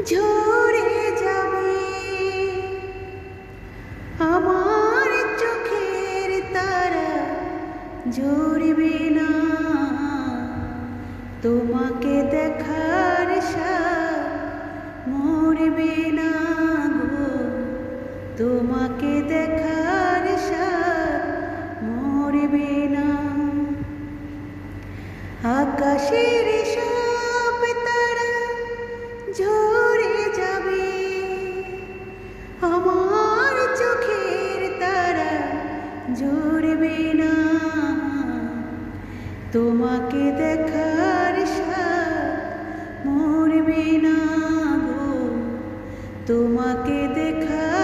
ঝরে যাবে আমার চোখের তারা ঝরবে না তোমাকে দেখার সাথ মরবে না গো তোমাকে দেখার সাথ মরবে না আকাশের সব তারা ঝরে যাবে আমার চোখের তারা ঝরবে না তোমাকে দেখার সাথ মরবে না গো তোমাকে দেখা